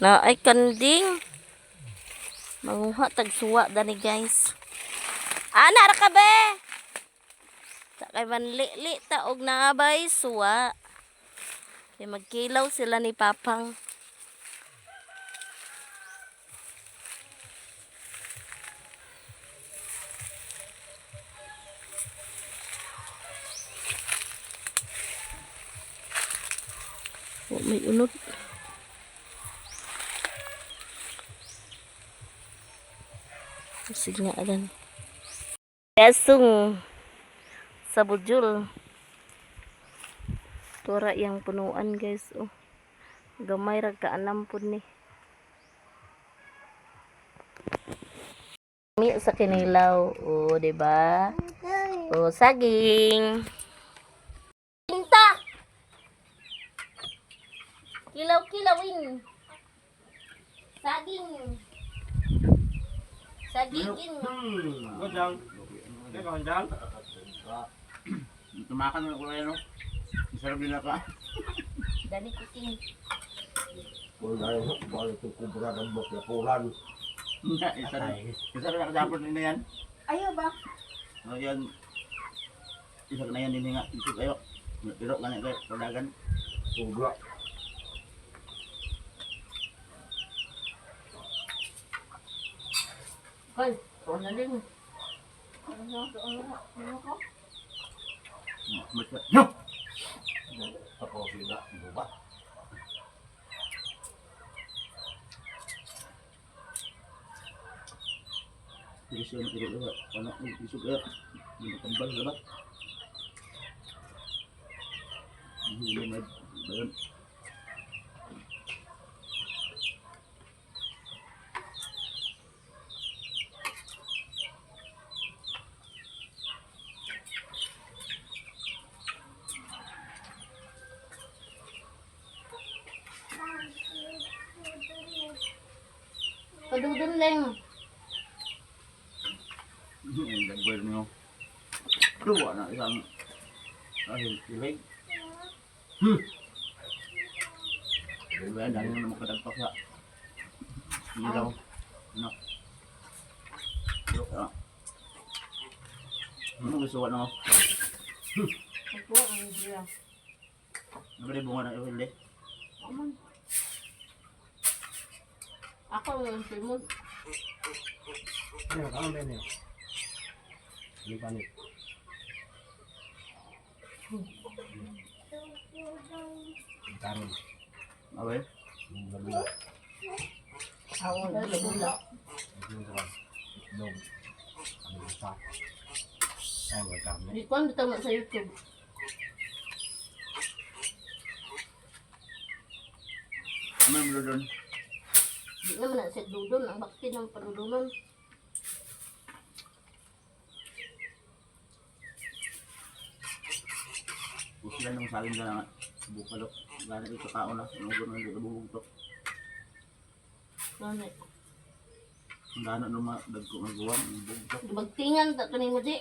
Na ay kanding. Manguha tagsuwa dani guys. Ana ra ka be. Sa kay manli ta og naabay suwa. Kay magkilaw sila ni Papang. Oh, may unod. Sige nga adan. Yasung sa Bujul. Tura yang punuan guys. Oh. Gamay ra kaanam pud ni. Mi sa kinilaw. Oh, di ba? Oh, saging. Tinta. Kilaw-kilawin. Saging. Saging. Godang. Godang. Tumakan mo ko ano. Sarap din ka. Dani kuting. Kung dahil balik ko kubra ng baklapuran. Isa na dapat din yan. Ayaw ba? Oh yan. Isa na yan din nga. Isip ayo. Pero kanay kay padagan. Kubra. Hoy, na din. No. Ako sila. Ito ba? Isu itu juga. Anak isu ya. Ini kembal apa? Ini bayan. Padudun lang. Yang gue nyo. Dua na isang kilig. Kaya dahil na makadagpak sa ilaw. Ano? Ano gusto ko na? Ako ang dia. Nabali bunga ng iwili. Ako ang simod. Ano ka ang bene? Hindi pa nito. Karon. Awal? Yung labila. Awon na labula. Yung karon. Dog. Ano yung sa? Ay, magkami. Di ko ang tama sa YouTube. Ano yung doon? Di naman na sa dudon. Ang bakti ng padudunon. Sila nung saling ka na nga. Bukalo. Gana ito tao na. Ano gano'n hindi kabubugtok. Nani. Gana nung dagko magawa. Bugtok. Magtingan ta kanin mo di.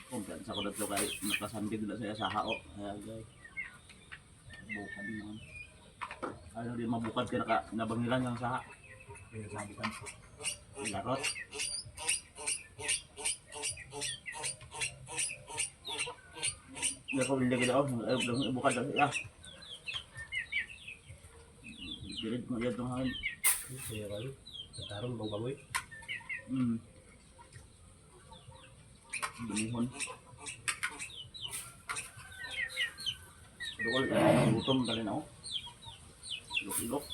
Kung saan sa kudat lo kahit nakasandig na saya sa hao. Kaya guys. Bukad naman. Ano di mabukad ka nabangilan yung saha. Pinasabi ka. Ilarot. Hindi ko hindi kita bukad na siya. Dilit mo yan itong hangin. Kaya kayo. Karon, bang baboy. Binihon. Dukol, gutom tali na ako. Ilok-ilok.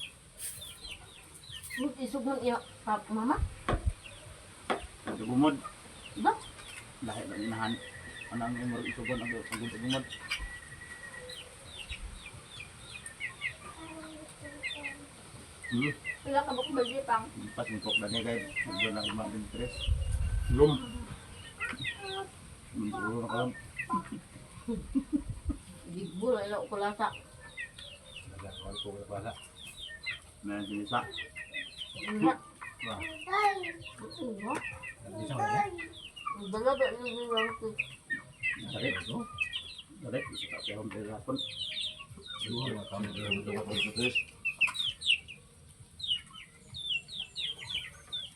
Isog ng iya. Mama? Gumod. Diba? Lahit na inahan. Anang imor isugon ang gumod. Wala ka ba kung bagi pang? Pas ngkok na niya guys. Medyo na imang interest. Lum. Puro na kalam. Gigburo ilo ko lasa. Nagkakaroon ko na pala. Meron sinisa. Wala. Wah. Ano? Nag-isa ka na? Dalaga yung lang ko. Darit. Darit. Isa ka kaya hong pera pun. Siguro, mga kami. Ito ka pagkakas.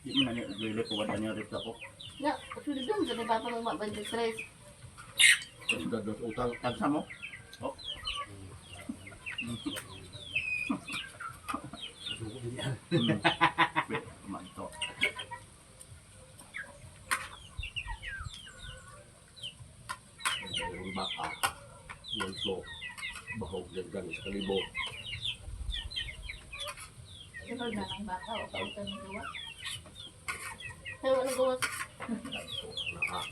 Di mo na niya, lilipuan na niya rin ako. Ya, sudah dong, jadi bapak mau bantu stres. Tapos dados utang. Tagsa mo? Oh. Manto. Ang baka. Mulso. Bahog dyan sa kalibo. Sunod na ng baka o kautan ng gawa. Pero ano gawa? So, naa.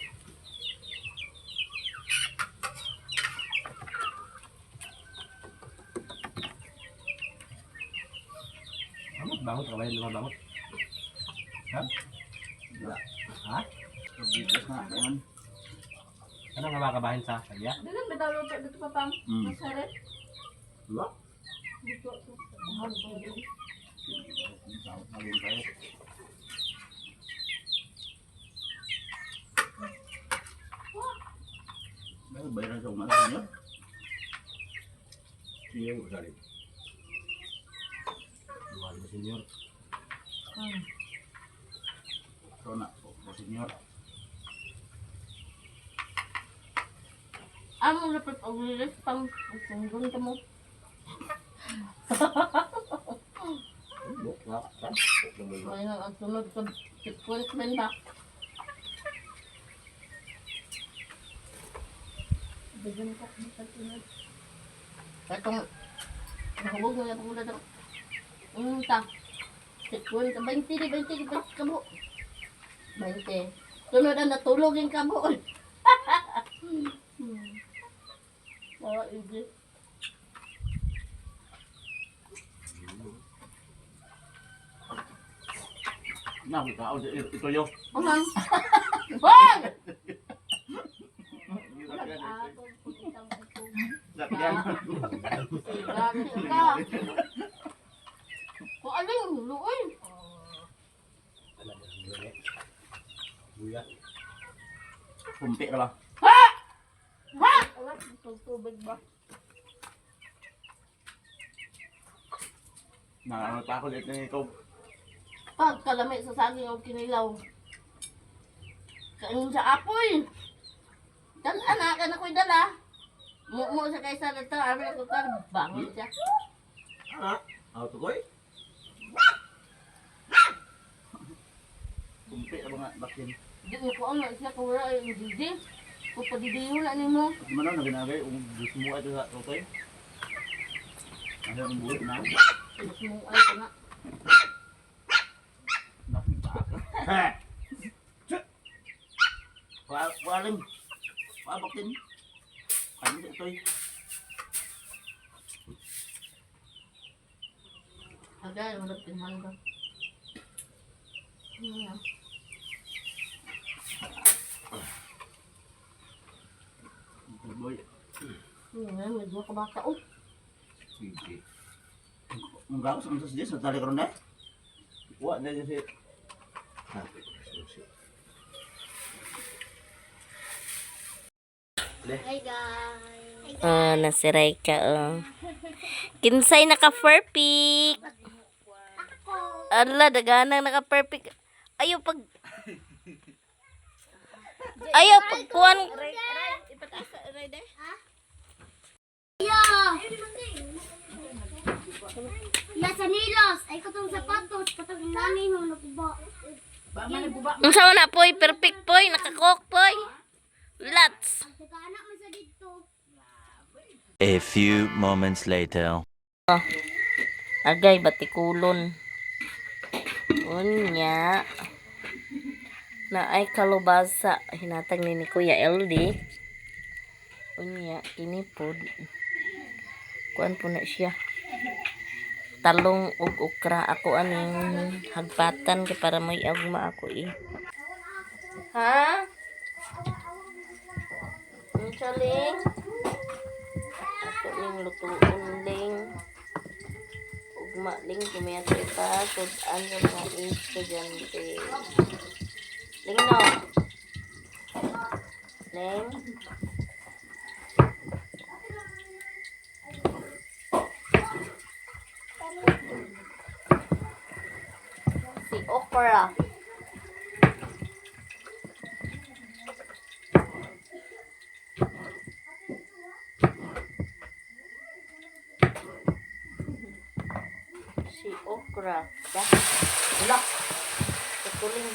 Bangot ka ba yung lumabangot? Ha? Wala. Ha? Bigas na. Ayan. Ano nga makabahin sa kaya? Dagan bitaw lo pa dito papang. Masaret. Wala. Dito. Mahal ko din. Halin tayo. Dahil bayaran sa umalas niya. Siya yung kasali. Luwali mo senyor. So na, o senyor. Amo dapat ulilis pang sunggun ka mo. Buk, nga. Tan. Buk naman. May nang ang sunod sa sequence man ba? Dagan ka sa sunod. Katong nakabog mo yung pula daw. Ta. Sequence 20 di kabo. 20. Sunod ang natulog yung kabo. Oh, easy. Nakita ako ito yun. Amang. Wag! Sakyan. Kung ano yung luoy? Ano ba yung luwi? Buya. Kumpi na ba? Ha! Wala, tubig ba? Nakano pa ako dito nito. Pag kalami sa saging o kinilaw. Kain sa apoy. Dan anak ka na ko'y dala. Mumo sa kaysa na ito. Amin ako ka. Bangit siya. Ha? Ako to koy? Kumpi na mga bakin. Hindi mo ko ang siya kung wala yung didi. Kung padidiyo na ni mo. Di man na ginagay kung gusto mo ito sa totoy. Ano ang buhay na? Mas mo ay ko na. Nakita ka. Waling. Bakin. Ano ito eh? Agay, wala pinhangga. Boy. Medyo kabata. Oh, Sige. Ang gawas ang sasya sa tali karon na. Wa na si Ha? Susi. nasiray ka, Kinsay naka-perfect. Ala, daganang naka-perfect. Ayaw pag... Ayaw pagkuhan... Ya sa nilos, ay katong sapatos, patag nani no nakuba. Unsa man na poy, perfect poy, nakakok poy. Lots. Saka anak man sa dito. A few moments later. Agay, batikulon. Unya. Na ay kalubasa. Hinatag ni Kuya LD. Unya, ini po. Kuan po na siya. Talong ug ukra. Ako aning hagpatan kay para may agma ako Ha? Ang chaling. Ako ning lutuon ling. Ugma ling kumayatay pa. Sudan sa mga estudyante. Ling no. Ling. Si okra. si okra. Ya. Wala. Tukuling.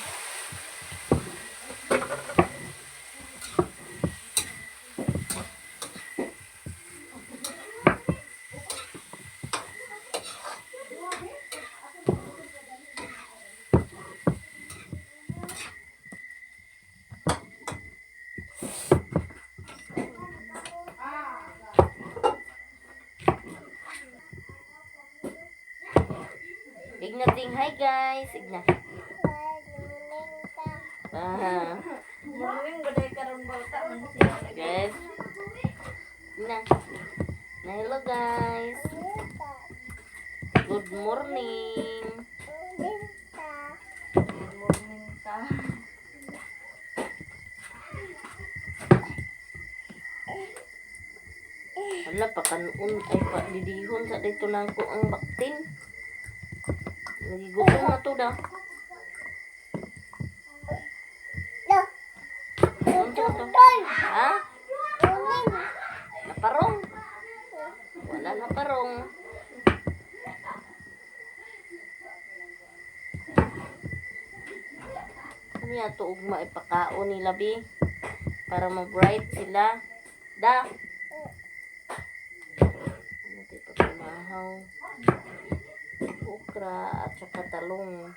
Igna ting hi guys. Igna. Muling gede karon bata man siya. Guys. Igna. Na hello guys. Good morning. Morning ta. Wala pa kanon ay pa didihon sa dito nang ko ang baktin. Nagigutom na to da. Unsa to? Ha? Naparong. Wala naparong. Ano yan to ugma ipakaon nila bi? Para ma-bright sila. Da. Ano tayo pagkumahaw? Okra at saka talong.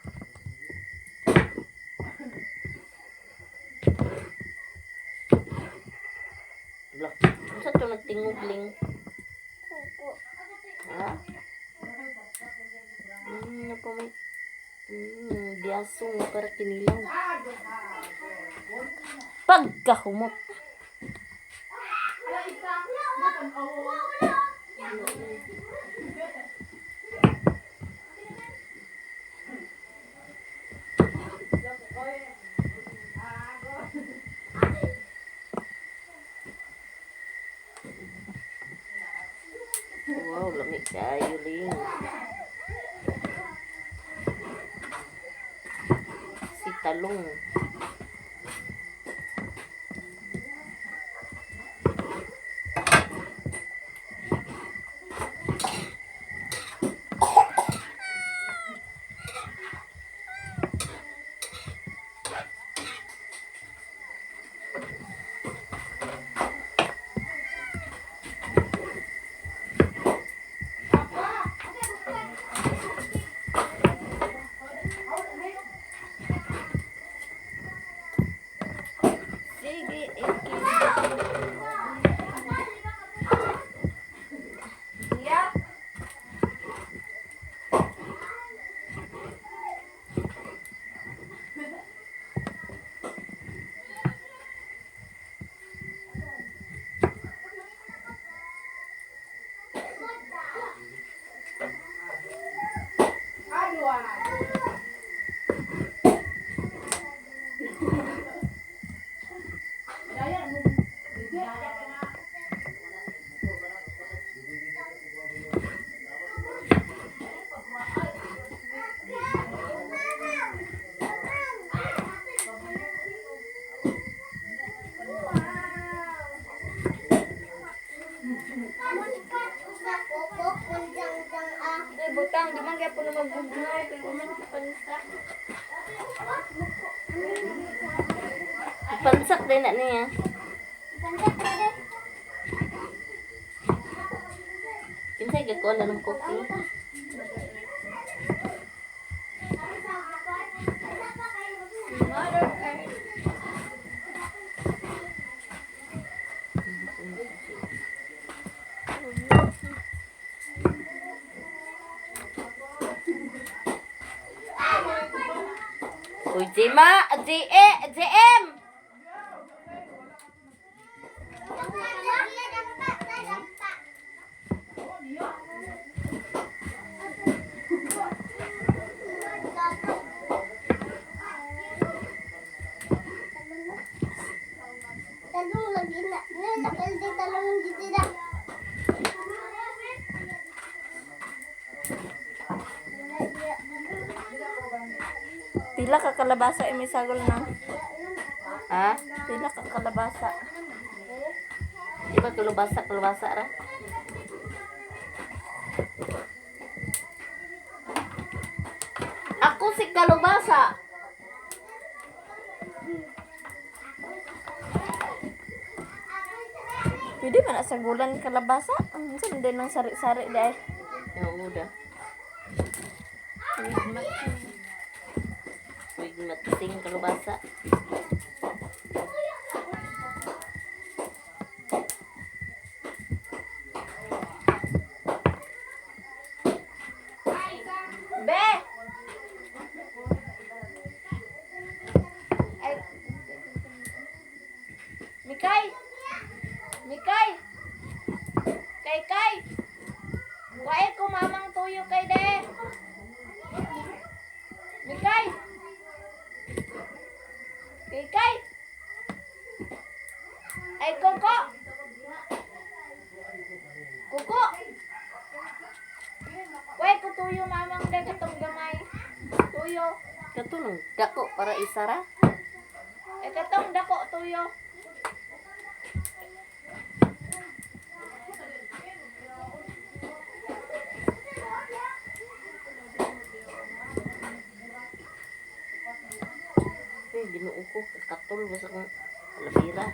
Wala. Ano to nagtingugling? Ha? Ano po may... Biyasong na para kinilaw. Pagkahumot. Wow, lamig kayo, Ling. Si talong. Sige, Eki. Butang, di man kaya po na magbugnaw. Pero man pansak. Pansak din na niya. Kinsay gagawin na ng cookie. Mother Earth. Uy, Jema! JM! Talong lagi na. Nakaldi talong dito na. Pila ka kalabasa may sagol na. Ha? Ha? Pila ka kalabasa. Di ba kalabasa ra? Ako si kalubasa. Pwede man sa gulan kalabasa. Ang saan din ng sari-sari dahil. Yung uda. Wig matising kalabasa. Be! Ay. Mikay! Mikay! Kay! Wae ko mamang tuyo kay de! Mikay! Kay! Ay, Koko! Koko! Wae ko tuyo mamang de katong gamay. Tuyo. Katong dako para isara? Ay, katong dako tuyo. Ginoo ko, katol basta kong alabira.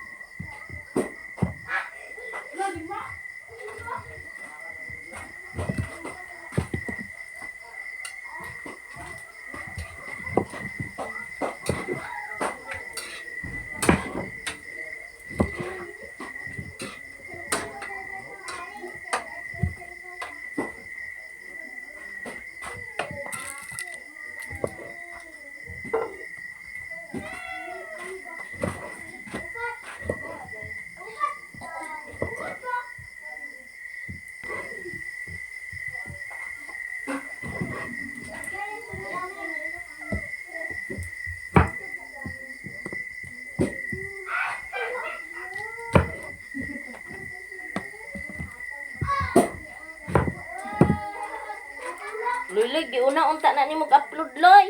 Loy, giuna unta na nimo upload loy.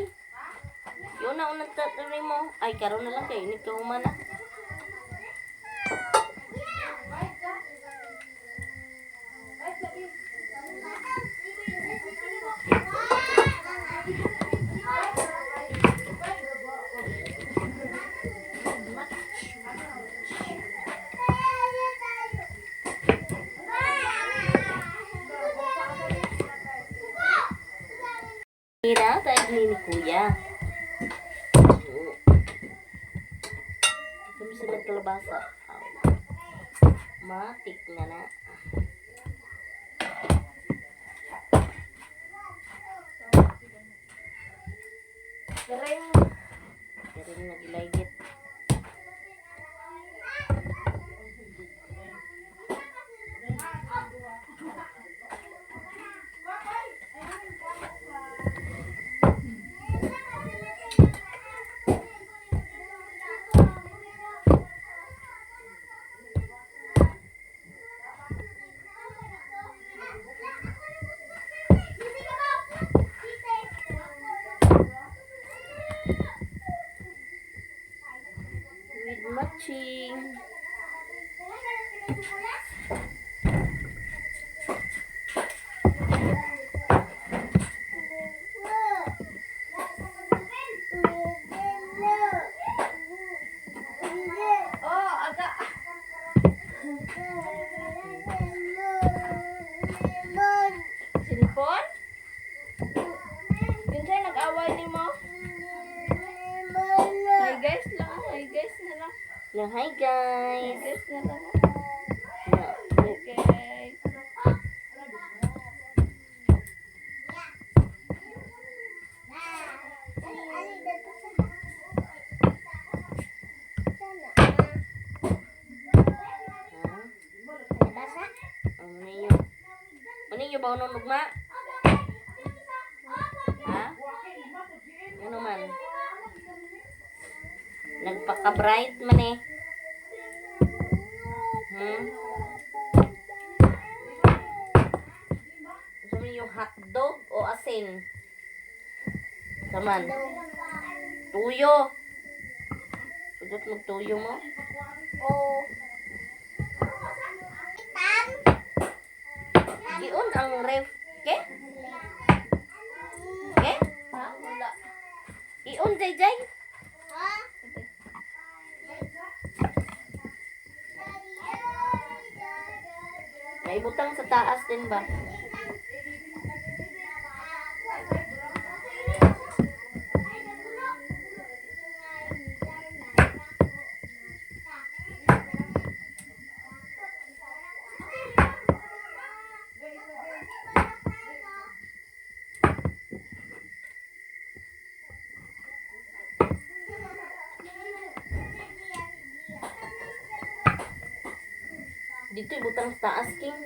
Giuna unta na nimo. Ay karon na lang kay init ka humana. Mira, tayo ni Kuya. Kami sila kalabasa. Matik na na. Kering na gilaygit. With matching. Oh, agak. Silipon? Yun sa'yo nag-away ni mo? Hi guys lang. Hi guys na lang. Lang hi Iya, guys. kan? Hi guys na lang. Okay. Ano yung ba unong lugma? Ha? Ano man? Nagpaka-bright man eh. Gusto mo yung hotdog o asin? Saman? Tuyo. Sugot magtuyo mo? Oh. Giun ang ref. Ke? Ke? ha? Wala. Ion, Jay Jay. Ha? May butang sa taas din ba? Dito yung butang sa taas, King.